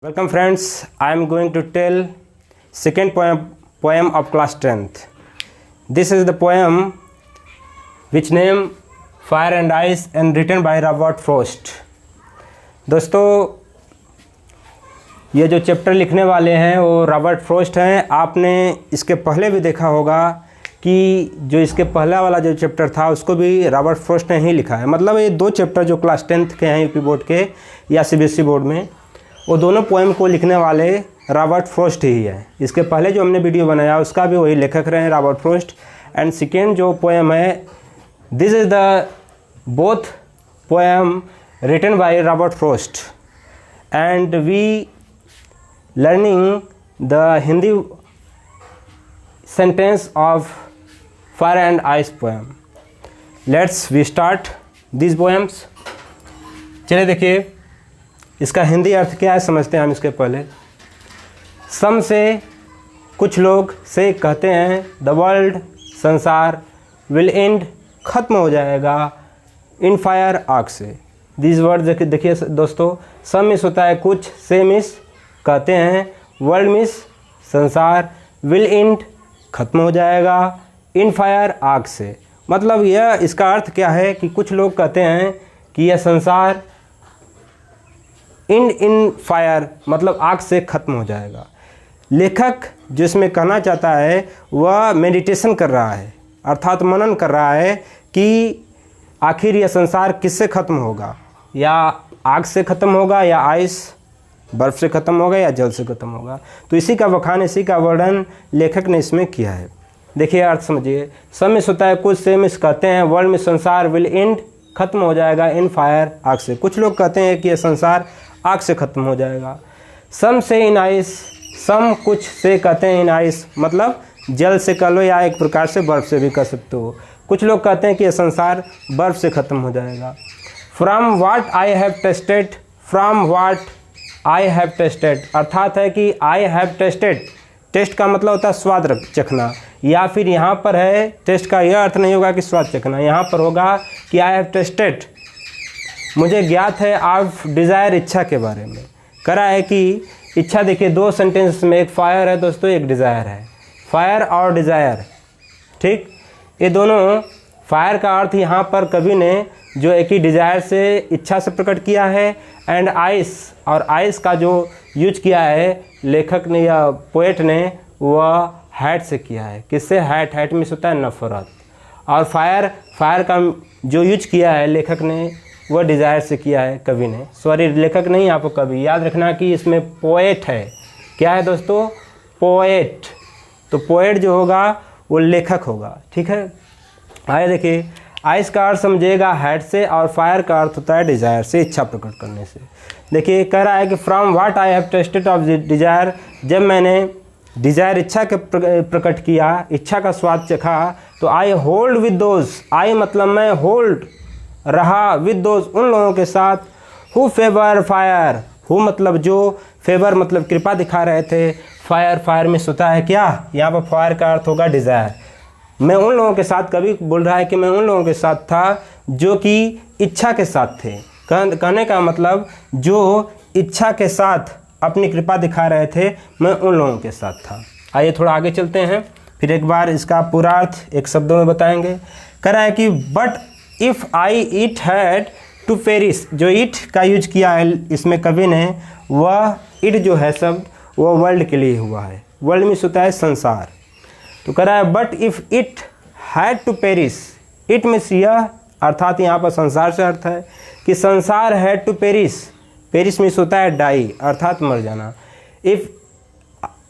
Welcome friends, I am going to tell second poem of class 10th. This is the poem which name Fire and Ice and written by Robert Frost. दोस्तों ये जो chapter लिखने वाले हैं वो Robert frost हैं। आपने इसके पहले भी देखा होगा कि जो इसके पहला वाला जो चैप्टर था उसको भी रॉबर्ट फ्रोस्ट ने ही लिखा है। मतलब ये दो चैप्टर जो क्लास 10th के हैं यूपी बोर्ड के या सीबीएसई बोर्ड में, वो दोनों पोएम को लिखने वाले रॉबर्ट फ्रोस्ट ही है। इसके पहले जो हमने वीडियो बनाया उसका भी वही लेखक रहे हैं रॉबर्ट फ्रोस्ट। एंड सेकेंड जो पोएम है, this is the both poem written by Robert Frost and we learning the Hindi sentence of fire and ice poem. Let's we start this poems. चलिए देखिए इसका हिंदी अर्थ क्या है समझते हैं हम इसके पहले। सम से कुछ लोग से कहते हैं द वर्ल्ड संसार विल एंड ख़त्म हो जाएगा इन फायर आग से। दिस वर्ड देखिए दोस्तों, सम मिस होता है कुछ, से मिस कहते हैं, वर्ल्ड मिस संसार, विल एंड ख़त्म हो जाएगा इन फायर आग से। मतलब यह इसका अर्थ क्या है कि कुछ लोग कहते हैं कि यह संसार इन फायर मतलब आग से ख़त्म हो जाएगा। लेखक जो इसमें कहना चाहता है वह मेडिटेशन कर रहा है, अर्थात मनन कर रहा है कि आखिर यह संसार किससे ख़त्म होगा, या आग से ख़त्म होगा, या आइस बर्फ़ से ख़त्म होगा, या जल से ख़त्म होगा। तो इसी का बखान, इसी का वर्णन लेखक ने इसमें किया है। देखिए अर्थ समझिए। सम मिस होता है कुछ, से मिस कहते हैं, वर्ल्ड में संसार विल एंड ख़त्म हो जाएगा इन फायर आग से। कुछ लोग कहते हैं कि यह संसार आग से ख़त्म हो जाएगा। सम से इन आइस, सम कुछ से कहते हैं इन आइस मतलब जल से कह लो या एक प्रकार से बर्फ़ से भी कह सकते हो। कुछ लोग कहते हैं कि यह संसार बर्फ़ से ख़त्म हो जाएगा। From what I have tasted, from what I have tasted अर्थात है कि आई हैव टेस्टेड, टेस्ट का मतलब होता है स्वाद चखना, या फिर यहाँ पर है टेस्ट का यह अर्थ नहीं होगा कि स्वाद चखना, यहाँ पर होगा कि आई हैव टेस्टेड, मुझे ज्ञात है ऑफ डिज़ायर इच्छा के बारे में। करा है कि इच्छा, देखिए दो सेंटेंस में, एक फायर है दोस्तों, एक डिज़ायर है। फायर और डिज़ायर, ठीक, ये दोनों, फायर का अर्थ यहाँ पर कवि ने जो एक ही डिज़ायर से, इच्छा से प्रकट किया है, एंड आइस, और आइस का जो यूज किया है लेखक ने या पोएट ने वह हैट से किया है। किससे? हैट, हैट मिस होता है नफ़रत। और फायर, फायर का जो यूज किया है लेखक ने वह डिज़ायर से किया है, कवि ने, सॉरी लेखक नहीं, यहाँ पर कवि। याद रखना कि इसमें पोएट है। क्या है दोस्तों? पोएट। तो पोएट जो होगा वो लेखक होगा, ठीक है। आइए देखिए, आइस का अर्थ समझिएगा हैट से, और फायर का अर्थ होता है डिज़ायर से, इच्छा प्रकट करने से। देखिए कह रहा है कि from what I have tasted of desire, जब मैंने डिज़ायर इच्छा के प्रकट किया, इच्छा का स्वाद चखा, तो आई होल्ड विद दोज, आई मतलब मैं होल्ड रहा, विद दोज उन लोगों के साथ, हु फेवर फायर, हु मतलब जो, फेवर मतलब कृपा दिखा रहे थे, फायर, फायर में होता है क्या, यहाँ पर फायर का अर्थ होगा डिज़ायर। मैं उन लोगों के साथ, कभी बोल रहा है कि मैं उन लोगों के साथ था जो कि इच्छा के साथ थे। कहने का मतलब जो इच्छा के साथ अपनी कृपा दिखा रहे थे, मैं उन लोगों के साथ था। आइए थोड़ा आगे चलते हैं, फिर एक बार इसका पूरा अर्थ एक शब्दों में बताएंगे। कह रहा है कि but if I it had to perish, जो इट का यूज किया है इसमें कवि ने, वह इट जो है शब्द वह वर्ल्ड के लिए हुआ है। वर्ल्ड में होता है संसार। तो कह रहा है but if it had to perish, it means यह, अर्थात यहाँ पर संसार से अर्थ है कि संसार had to perish, perish means होता है डाई, अर्थात मर जाना। If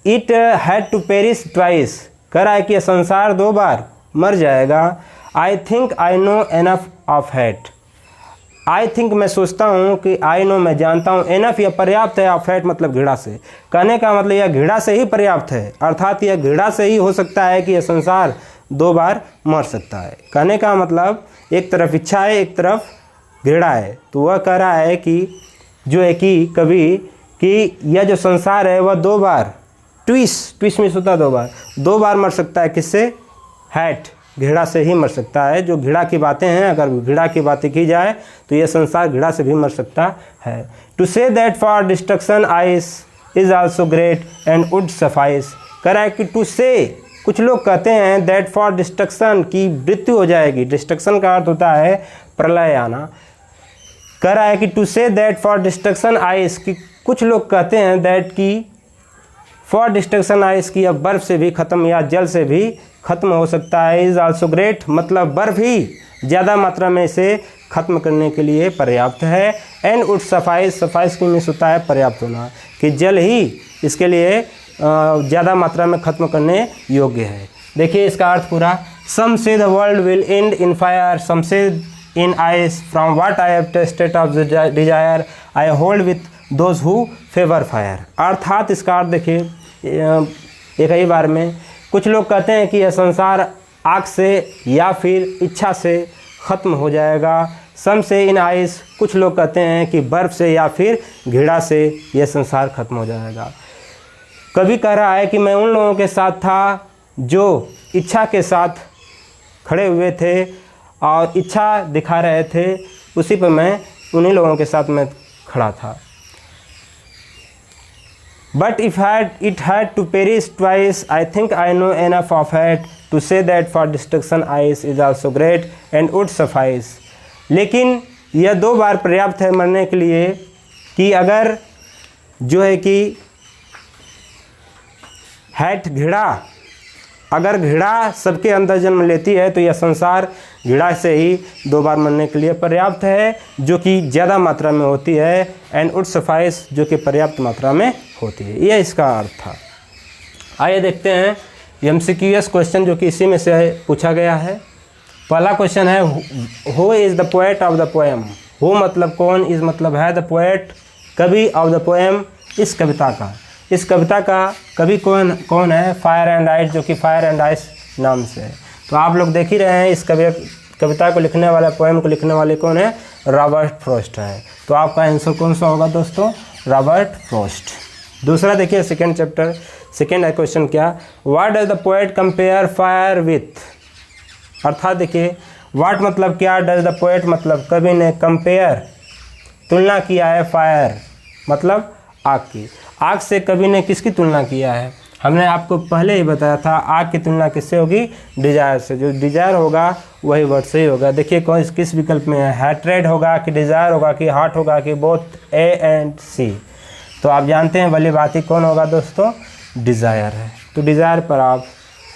it had to perish twice, कह रहा है कि यह संसार दो बार मर जाएगा। I think I know enough of hat, I think मैं सोचता हूँ कि, आई नो मैं जानता हूँ, एनफ यह पर्याप्त है, ऑफ हैट मतलब घृणा से। कहने का मतलब यह घृणा से ही पर्याप्त है, अर्थात यह घृणा से ही हो सकता है कि यह संसार दो बार मर सकता है। कहने का मतलब एक तरफ इच्छा है, एक तरफ घृणा है। तो वह कह रहा है कि जो है कि कवि कि यह जो संसार है वह दो बार, ट्विस्ट, ट्विस्ट मिस होता है दो बार, दो बार मर सकता है। किससे? हैट, घृणा से ही मर सकता है। जो घृणा की बातें हैं, अगर घृणा की बातें की जाए तो यह संसार घृणा से भी मर सकता है। To say that for destruction ice is also great and would suffice. कह रहा है कि टू से, कुछ लोग कहते हैं दैट फॉर डिस्ट्रक्शन, की मृत्यु हो जाएगी। डिस्ट्रक्शन का अर्थ होता है प्रलय आना। कह रहा है कि to say that for destruction ice, कि कुछ लोग कहते हैं दैट की फॉर डिस्ट्रक्शन आइस की अब बर्फ़ से भी ख़त्म या जल से भी ख़त्म हो सकता है। इज़ आल्सो ग्रेट, मतलब बर्फ़ ही ज़्यादा मात्रा में इसे ख़त्म करने के लिए पर्याप्त है। एंड वुड सफाइस, सफाइस की मीन्स होता है पर्याप्त होना, कि जल ही इसके लिए ज़्यादा मात्रा में ख़त्म करने योग्य है। देखिए इसका अर्थ पूरा। Some say the world will end in fire, some say in ice, from what I have tasted of desire I hold with those who favour fire. अर्थात इसका अर्थ देखिए एक ही बार में, कुछ लोग कहते हैं कि यह संसार आग से या फिर इच्छा से ख़त्म हो जाएगा। सम से इन आइस, कुछ लोग कहते हैं कि बर्फ़ से या फिर घृणा से यह संसार ख़त्म हो जाएगा। कवि कह रहा है कि मैं उन लोगों के साथ था जो इच्छा के साथ खड़े हुए थे और इच्छा दिखा रहे थे, उसी पर मैं उन्हीं लोगों के साथ मैं खड़ा था। But if it had to perish twice, I think I know enough of it to say that for destruction ice is also great and would suffice। लेकिन यह 2 बार पर्याप्त है मरने के लिए, कि अगर जो है कि हैट घृणा, अगर घृणा सबके अंदर जन्म लेती है तो यह संसार घृणा से ही 2 बार मरने के लिए पर्याप्त है, जो कि ज़्यादा मात्रा में होती है। एंड वुड सफाइस, जो कि पर्याप्त मात्रा में होती है। यह इसका अर्थ था। आइए देखते हैं MCQS क्वेश्चन जो कि इसी में से पूछा गया है। पहला क्वेश्चन है who is the poet of the poem. Who मतलब कौन, इज़ मतलब है, द पोएट कवि, ऑफ द पोएम इस कविता का। इस कविता का कवि कौन है? फायर एंड आइस, जो कि फायर एंड आइस नाम से है। तो आप लोग देख ही रहे हैं इस कविता को लिखने वाला, पोएम को लिखने वाले कौन है? रॉबर्ट फ्रॉस्ट है। तो आपका आंसर कौन सा होगा दोस्तों? Robert Frost. दूसरा देखिए सेकेंड चैप्टर, सेकेंड है क्वेश्चन क्या, what does the poet compare fire with. अर्थात देखिए व्हाट मतलब क्या, डज द पोएट मतलब कवि ने कंपेयर तुलना किया है, फायर मतलब आग की। आग से कवि ने किसकी तुलना किया है? हमने आपको पहले ही बताया था आग की तुलना किससे होगी? डिजायर से। जो डिजायर होगा वही वर्ड से ही होगा। देखिए कौन किस विकल्प में है, हैट्रेड होगा कि डिजायर होगा कि हार्ट होगा कि बोथ ए एंड सी। तो आप जानते हैं भली बात ही कौन होगा दोस्तों? डिज़ायर है। तो डिज़ायर पर आप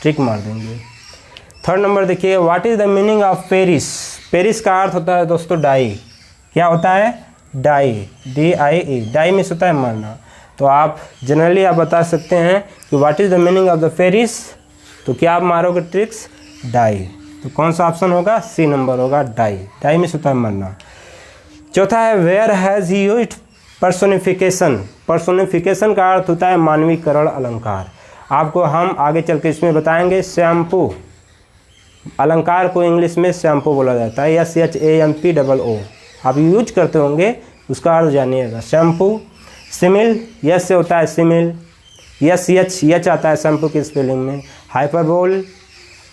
ट्रिक मार देंगे। थर्ड नंबर देखिए, what is the meaning of Paris. Paris का अर्थ होता है दोस्तों डाई। क्या होता है? Die, DIE। डाई मीन्स होता है मरना। तो आप जनरली आप बता सकते हैं कि what is the meaning of the Paris, तो क्या आप मारोगे ट्रिक्स? डाई। तो कौन सा ऑप्शन होगा? C नंबर होगा, डाई। डाई मीन्स होता है मरना। चौथा है where has he used personification. Personification का अर्थ होता है मानवीकरण अलंकार। आपको हम आगे चल के इसमें बताएंगे। शैम्पू अलंकार को इंग्लिश में शैम्पू बोला जाता है, SHAMPOO। आप यूज करते होंगे, उसका अर्थ जानिएगा। शैम्पू। सिमिल, यस से होता है सिमिल, SH आता है शैम्पू की स्पेलिंग में। हाइपरबोल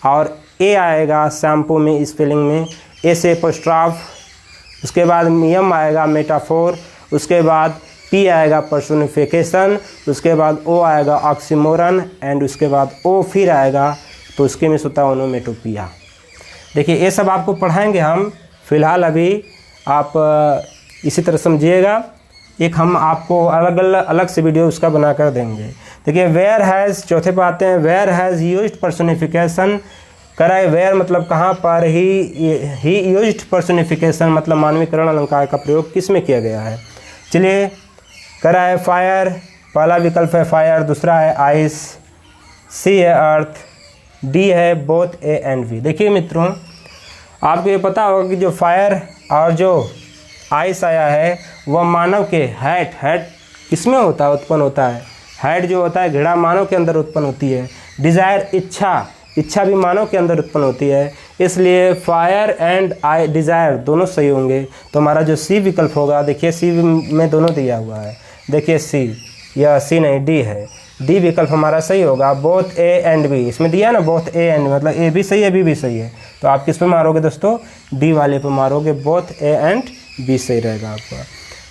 और A आएगा शैम्पू में स्पेलिंग में, A से एपोस्ट्रॉफ। उसके बाद M आएगा मेटाफोर। उसके बाद P आएगा पर्सोनिफिकेशन। उसके बाद O आएगा ऑक्सीमोरन एंड उसके बाद O फिर आएगा तो उसके में होता है ओनोमेटोपिया। देखिए ये सब आपको पढ़ाएंगे हम, फिलहाल अभी आप इसी तरह समझिएगा। एक हम आपको अलग से वीडियो उसका बना कर देंगे। देखिए वेयर हैज़, चौथे पे आते हैं। वेयर हैज़ यूज्ड पर्सोनिफिकेशन कराए। वेयर मतलब कहाँ पर, ही यूज्ड पर्सोनिफिकेशन मतलब मानवीकरण अलंकार का प्रयोग किस में किया गया है? चलिए कराए फायर, पहला विकल्प है फायर, दूसरा है आइस, C है अर्थ, D है बोथ A एंड V। देखिए मित्रों आपको ये पता होगा कि जो फायर और जो आइस आया है वह मानव के हैट किसमें होता है? उत्पन्न होता है। हैट जो होता है घृणा मानव के अंदर उत्पन्न होती है। डिज़ायर इच्छा भी मानव के अंदर उत्पन्न होती है। इसलिए फायर एंड डिज़ायर दोनों सही होंगे। तो हमारा जो C विकल्प होगा, देखिए C में दोनों दिया हुआ है। देखिए C, यह C नहीं D है। डी विकल्प हमारा सही होगा। बोथ ए एंड बी, इसमें दिया ना बोथ ए एंड, मतलब ए भी सही है बी भी सही है, तो आप किस पे मारोगे दोस्तों, डी वाले पे मारोगे, बोथ ए एंड बी सही रहेगा आपका।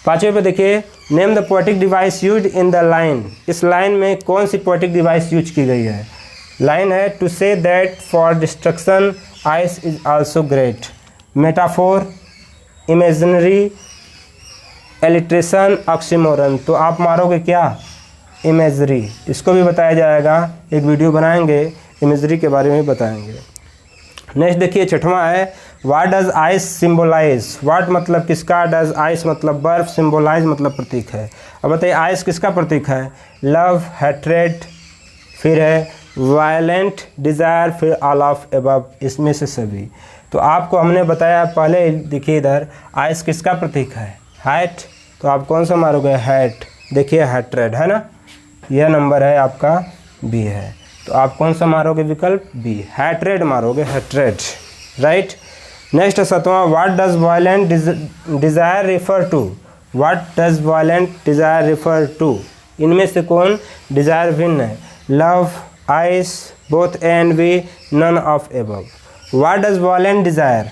पाँचवें पे देखिए, name the poetic device used in the line, इस लाइन में कौन सी पोएटिक डिवाइस यूज की गई है। लाइन है to say that for destruction ice is also great, metaphor, imaginary, alliteration, oxymoron, तो आप मारोगे क्या, इमेजरी। इसको भी बताया जाएगा, एक वीडियो बनाएंगे इमेजरी के बारे में बताएंगे। नेक्स्ट देखिए छठवां है, what does ice symbolise, what मतलब किसका, डज आइस मतलब बर्फ, सिम्बोलाइज मतलब प्रतीक है। अब बताइए आइस किसका प्रतीक है, लव, हैट्रेड, फिर है वायलेंट डिज़ायर, फिर ऑल ऑफ अबव, इसमें से सभी। तो आपको हमने बताया पहले, देखिए इधर आइस किसका प्रतीक है, हैट, तो आप कौन सा मारोगे, हैट, देखिए हैट्रेड है ना, यह नंबर है आपका बी है, तो आप कौन सा मारोगे विकल्प बी, हैट्रेड मारोगे, हैट्रेड, राइट। नेक्स्ट सातवां, what does violent desire refer to, what does violent desire refer to, इनमें से कौन डिज़ायर भिन्न है, love, ice, both A and B, none of above. What does violent desire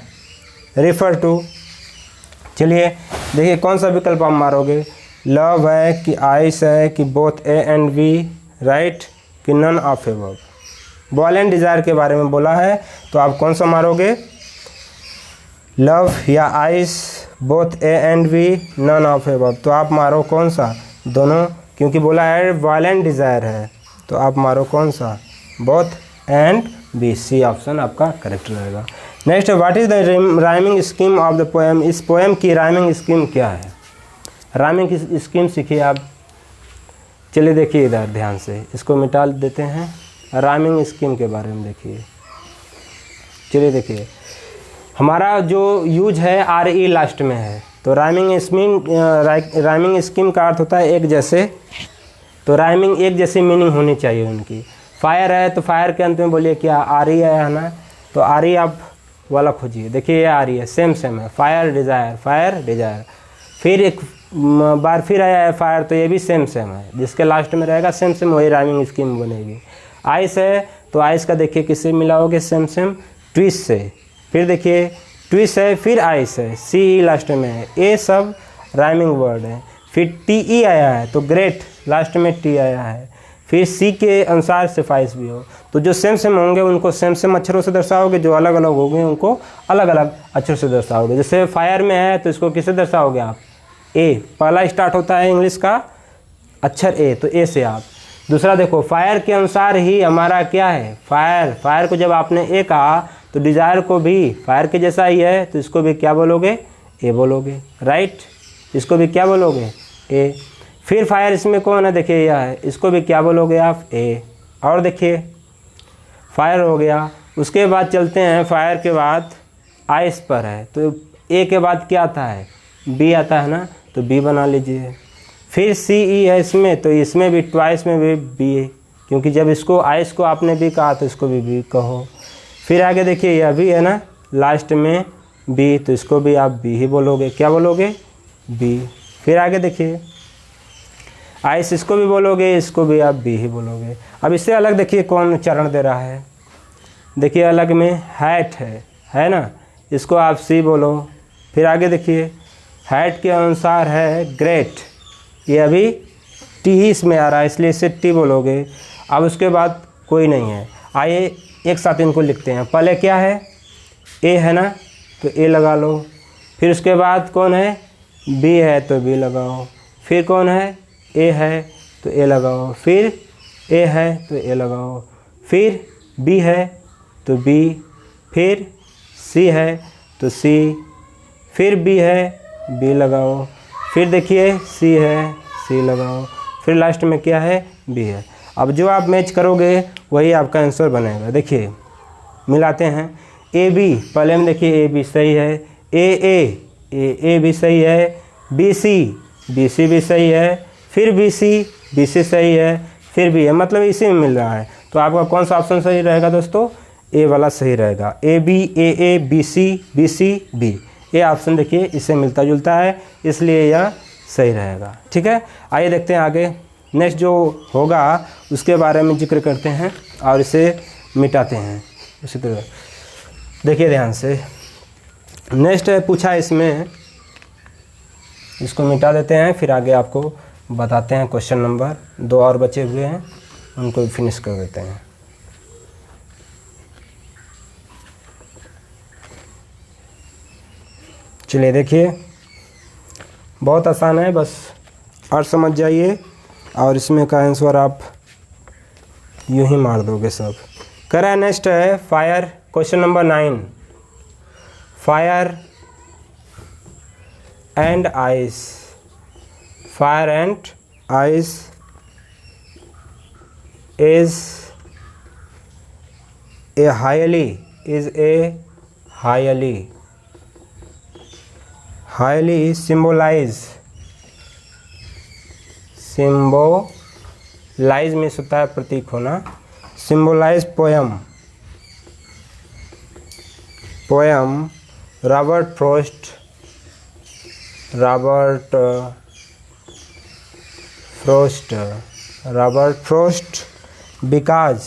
refer to, चलिए देखिए कौन सा विकल्प आप मारोगे, लव है कि आइस है कि both A and B, right, कि none of above. Violent desire के बारे में बोला है, तो आप कौन सा मारोगे, लव या ice, both A and B, none of above, तो आप मारो कौन सा, दोनों, क्योंकि बोला है वायलेंट डिज़ायर है, तो आप मारो कौन सा, both and B, C option आपका करेक्ट रहेगा। Next, what is the rhyming scheme of the poem, इस पोएम की राइमिंग स्कीम क्या है। राइमिंग की स्कीम सीखिए आप, चलिए देखिए इधर ध्यान से, इसको मिटा देते हैं, राइमिंग स्कीम के बारे में देखिए। चलिए देखिए, हमारा जो यूज है आर ई लास्ट में है, तो राइमिंग स्कीम का अर्थ होता है एक जैसे, तो राइमिंग एक जैसी मीनिंग होनी चाहिए उनकी। फायर है तो फायर के अंत में बोलिए क्या, आर ई है ना, तो आर ई आप वाला खोजिए, देखिए ये आ रही है, सेम सेम है, फायर डिज़ायर, फायर डिज़ायर, फिर एक बार फिर आया है फायर, तो ये भी सेम सेम है, जिसके लास्ट में रहेगा सेम सेम वही राइमिंग स्कीम बनेगी। आइस है तो आइस का देखिए किससे मिलाओगे, सेम सेम ट्विस्ट से, फिर देखिए ट्विस्ट है, फिर आइस है, सी ई लास्ट में है, ये सब राइमिंग वर्ड है। फिर टी ई आया है तो ग्रेट, लास्ट में टी आया है, फिर सी के अनुसार सिफाइस भी हो, तो जो सेम सेम होंगे उनको सेम सेम अक्षरों से दर्शाओगे, जो अलग अलग होंगे उनको अलग अलग अक्षरों से दर्शाओगे। जैसे फायर में है तो इसको किससे दर्शाओगे आप, ए, पहला स्टार्ट होता है इंग्लिश का अक्षर ए, तो ए से आप। दूसरा देखो, फायर के अनुसार ही हमारा क्या है, फायर, फायर को जब आपने ए कहा तो डिज़ायर को भी फायर के जैसा ही है, तो इसको भी क्या बोलोगे, ए बोलोगे, राइट, इसको भी क्या बोलोगे, ए। फिर फायर इसमें कौन है, देखिए यह है, इसको भी क्या बोलोगे आप, ए। और देखिए फायर हो गया, उसके बाद चलते हैं, फायर के बाद आइस पर है, तो ए के बाद क्या आता है, बी आता है ना, तो बी बना लीजिए। फिर सी ई है इसमें, तो इसमें भी ट्वाइस में भी बी है, क्योंकि जब इसको आइस को आपने बी कहा तो इसको भी बी कहो। फिर आगे देखिए यह भी है ना, लास्ट में बी, तो इसको भी आप बी ही बोलोगे, क्या बोलोगे, बी। फिर आगे देखिए आइस, इसको भी बोलोगे, इसको भी आप बी ही बोलोगे। अब इससे अलग देखिए कौन चरण दे रहा है, देखिए अलग में हैट है ना, इसको आप सी बोलो। फिर आगे देखिए हैट के अनुसार है ग्रेट, ये अभी टी ही इसमें आ रहा है, इसलिए इसे टी बोलोगे। अब उसके बाद कोई नहीं है, आइए एक साथ इनको लिखते हैं। पहले क्या है, ए है ना, तो ए लगा लो। फिर उसके बाद कौन है, बी है तो बी लगाओ। फिर कौन है, ए है तो ए लगाओ। फिर ए है तो ए लगाओ। फिर बी है तो बी। फिर सी है तो सी। फिर बी है, बी लगाओ। फिर देखिए सी है, सी लगाओ। फिर लास्ट में क्या है, बी है। अब जो आप मैच करोगे वही आपका आंसर बनेगा। देखिए मिलाते हैं, ए बी, पहले में देखिए ए बी सही है, ए भी सही है, बी सी भी सही है, फिर बी सी सही है, फिर बी है, मतलब इसी में मिल रहा है। तो आपका कौन सा ऑप्शन सही रहेगा दोस्तों, ए वाला सही रहेगा। ए बी सी बी, ये ऑप्शन देखिए इससे मिलता जुलता है, इसलिए यह सही रहेगा। ठीक है, आइए देखते हैं आगे। नेक्स्ट जो होगा उसके बारे में जिक्र करते हैं और इसे मिटाते हैं। उसी तरह देखिए ध्यान से, नेक्स्ट पूछा इसमें, इसको मिटा देते हैं, फिर आगे आपको बताते हैं। क्वेश्चन नंबर 2 और बचे हुए हैं, उनको फिनिश कर देते हैं। चलिए देखिए, बहुत आसान है, बस और समझ जाइए और इसमें का आंसर आप यूं ही मार दोगे सब। करा नेक्स्ट है fire, question number 9, fire and ice. Fire and ice is a highly symbolize में होता है प्रतीक होना, symbolize poem Robert Frost because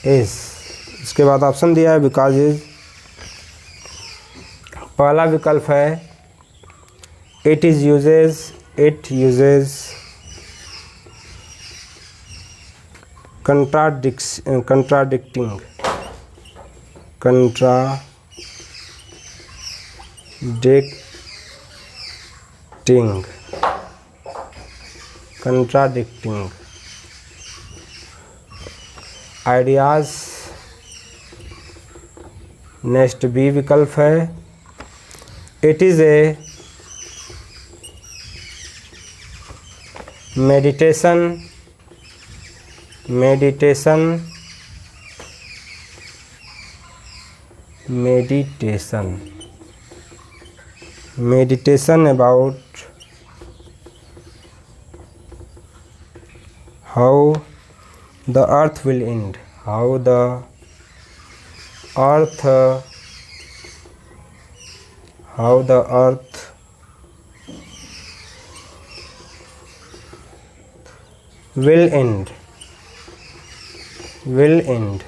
is, इसके बाद ऑप्शन दिया है बिकॉज इज। पहला विकल्प है it uses contradicting ideas। Next B विकल्प है it is a meditation about how the earth will end, will end।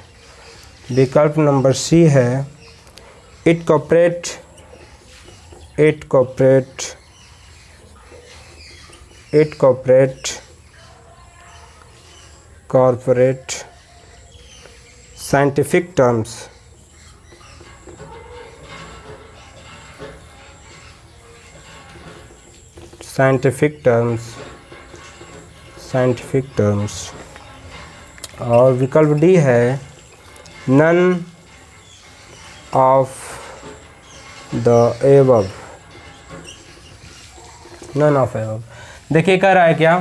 विकल्प नंबर सी है इट कॉपरेट scientific terms और विकल्प डी है none of the above। देखिए कह रहा है क्या,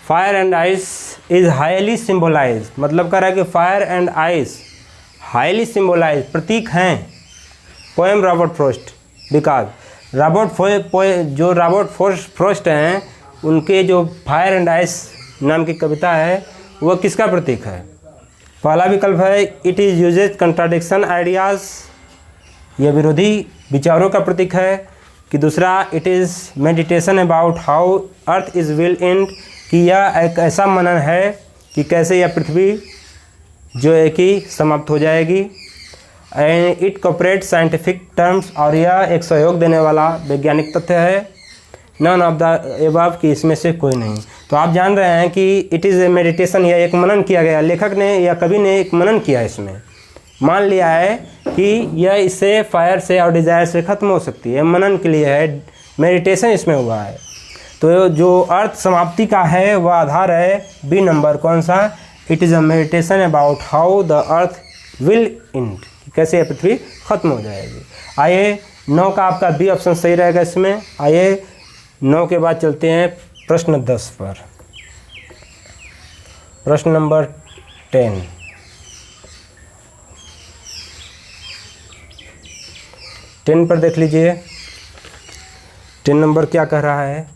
fire and ice is highly symbolize, मतलब कह रहा है कि fire and ice highly symbolize प्रतीक हैं poem Robert Frost. Because Robert Frost हैं, उनके जो फायर एंड आइस नाम की कविता है वह किसका प्रतीक है। पहला विकल्प है it is uses contradiction ideas, यह विरोधी विचारों का प्रतीक है। कि दूसरा it is meditation about how earth is will end, कि यह एक ऐसा मनन है कि कैसे यह पृथ्वी जो है कि समाप्त हो जाएगी। And it corporate scientific terms, और यह एक सहयोग देने वाला वैज्ञानिक तथ्य है। नन ऑफ द एबव, कि इसमें से कोई नहीं। तो आप जान रहे हैं कि इट इज़ ए मेडिटेशन, यह एक मनन किया गया, लेखक ने या कवि ने एक मनन किया, इसमें मान लिया है कि यह इससे फायर से और डिज़ायर से ख़त्म हो सकती है, मनन के लिए है, मेडिटेशन इसमें हुआ है। तो जो अर्थ समाप्ति का है वह आधार है बी नंबर, कौन सा, it is a meditation about how the earth will and, कैसे यह पृथ्वी खत्म हो जाएगी। आइए 9 का आपका बी ऑप्शन सही रहेगा इसमें। आइए 9 के बाद चलते हैं प्रश्न 10 पर। प्रश्न नंबर 10, पर देख लीजिए 10 नंबर क्या कह रहा है।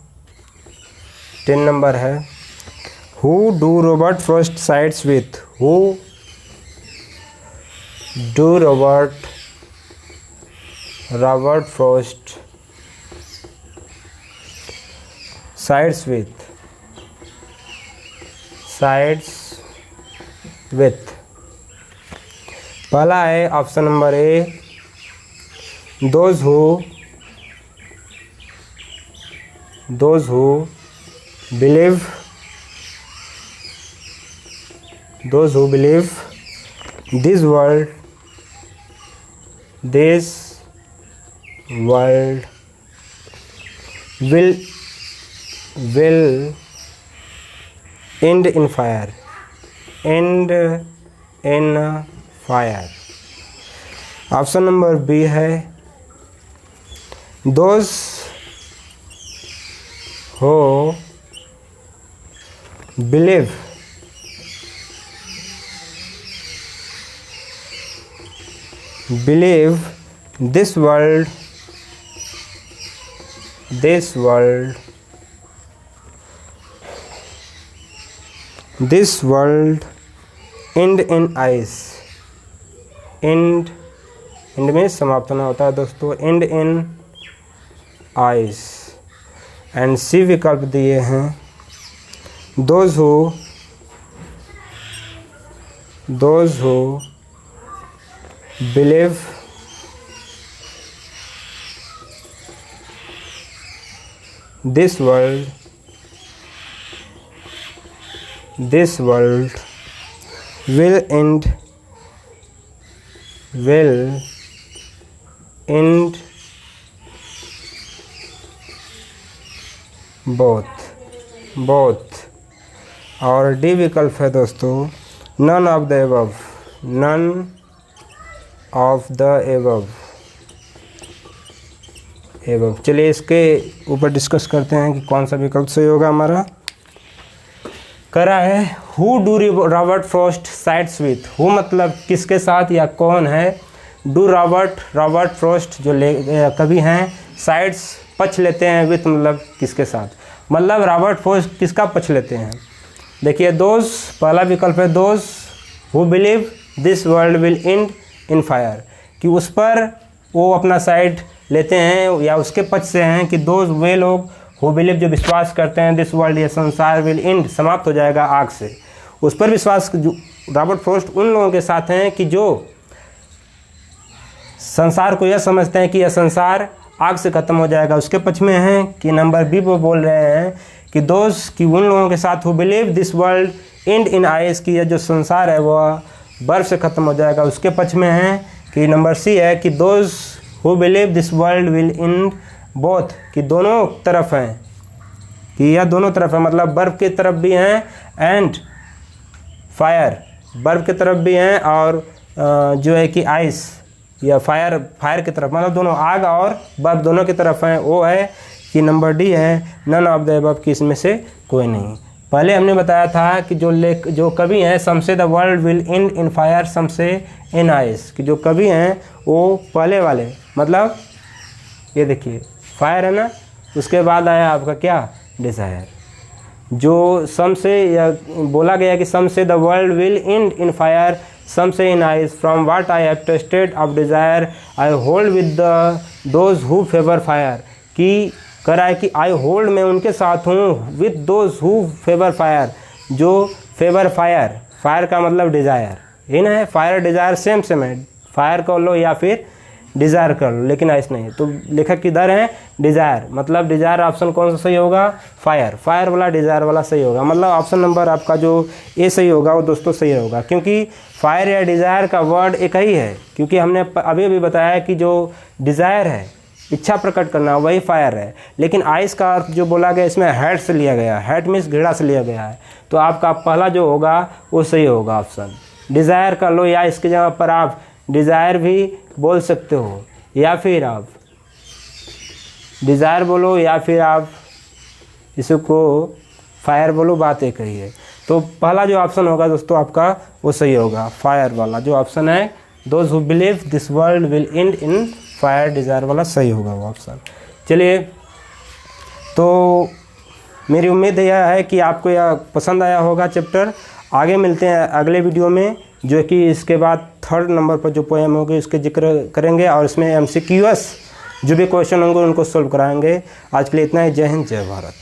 10 नंबर है who do Robert Frost sides with, who do Robert Frost sides with. पहला है option number A, those who believe this world will end in fire। Option number B है, those who believe this world end in ice। end में समाप्त होना होता है दोस्तों, end in ice। And सी विकल्प दिए हैं, those who believe this world will end both। और डी विकल्प है दोस्तों, none of the above। चलिए इसके ऊपर डिस्कस करते हैं कि कौन सा विकल्प सही होगा हमारा। करा है, who do Robert Frost sides with. Who मतलब किसके साथ या कौन है, डू रॉबर्ट फ्रॉस्ट जो कवि हैं, साइड्स पक्ष लेते हैं, विथ मतलब किसके साथ, मतलब रॉबर्ट फ्रॉस्ट किसका पक्ष लेते हैं। देखिए दोज, पहला विकल्प है those who believe this world will end in fire, कि उस पर वो अपना साइड लेते हैं या उसके पक्ष से हैं कि दोज वे लोग हु बिलीव जो विश्वास करते हैं दिस वर्ल्ड ये संसार विल एंड समाप्त हो जाएगा आग से, उस पर विश्वास रॉबर्ट फ्रॉस्ट उन लोगों के साथ हैं कि जो संसार को यह समझते हैं कि यह संसार आग से ख़त्म हो जाएगा, उसके पक्ष में हैं। कि नंबर बी वो बोल रहे हैं कि दोस्त कि उन लोगों के साथ who believe this world and in ice, की यह जो संसार है वह बर्फ़ से ख़त्म हो जाएगा, उसके पक्ष में हैं। कि नंबर सी है कि those who believe this world will and both, कि दोनों तरफ हैं, कि यह दोनों तरफ है, मतलब बर्फ़ की तरफ भी हैं एंड फायर, बर्फ़ की तरफ भी हैं और जो है कि आइस या फायर की तरफ, मतलब दोनों आग और बर्फ़ दोनों की तरफ हैं। वो है कि नंबर डी है, नन ऑफ द अबव, की इसमें से कोई नहीं। पहले हमने बताया था कि जो कवि हैं, some say the world will end in fire, some say in ice, कि जो कवि हैं वो पहले वाले, मतलब ये देखिए फायर है ना, उसके बाद आया आपका क्या, डिज़ायर। जो सम से या बोला गया कि some say the world will end in fire, some say in ice, from what I have tasted of desire I hold with those who favour fire, कि कह रहा है कि आई होल्ड में उनके साथ हूँ with those who favour fire, जो फेवर फायर का मतलब डिज़ायर, ये ना है, फायर डिज़ायर सेम है, फायर कर लो या फिर डिज़ायर कर लो, लेकिन आइस नहीं। तो लेखक किधर है, डिज़ायर, मतलब डिज़ायर ऑप्शन कौन सा सही होगा, फायर वाला डिज़ायर वाला सही होगा, मतलब ऑप्शन नंबर आपका जो ए सही होगा वो दोस्तों सही होगा, क्योंकि फायर या डिज़ायर का वर्ड एक ही है। क्योंकि हमने अभी बताया कि जो डिज़ायर है, इच्छा प्रकट करना, वही फायर है, लेकिन आइस का अर्थ जो बोला गया इसमें हैट से लिया गया, हैट मीन्स घृणा से लिया गया है। तो आपका पहला जो होगा वो सही होगा ऑप्शन, डिज़ायर कर लो, या इसकी जगह पर आप डिज़ायर भी बोल सकते हो, या फिर आप डिज़ायर बोलो, या फिर आप इसको फायर बोलो, बात एक ही है। तो पहला जो ऑप्शन होगा दोस्तों आपका वो सही होगा, फायर वाला जो ऑप्शन है, those who believe this world will end in fire, desire वाला सही होगा वो ऑप्शन। चलिए, तो मेरी उम्मीद यह है कि आपको यह पसंद आया होगा चैप्टर। आगे मिलते हैं अगले वीडियो में, जो कि इसके बाद 3rd नंबर पर जो पोएम होगी उसके जिक्र करेंगे, और इसमें MCQs जो भी क्वेश्चन होंगे उनको सोल्व कराएंगे। आज के लिए इतना ही। जय हिंद, जय भारत।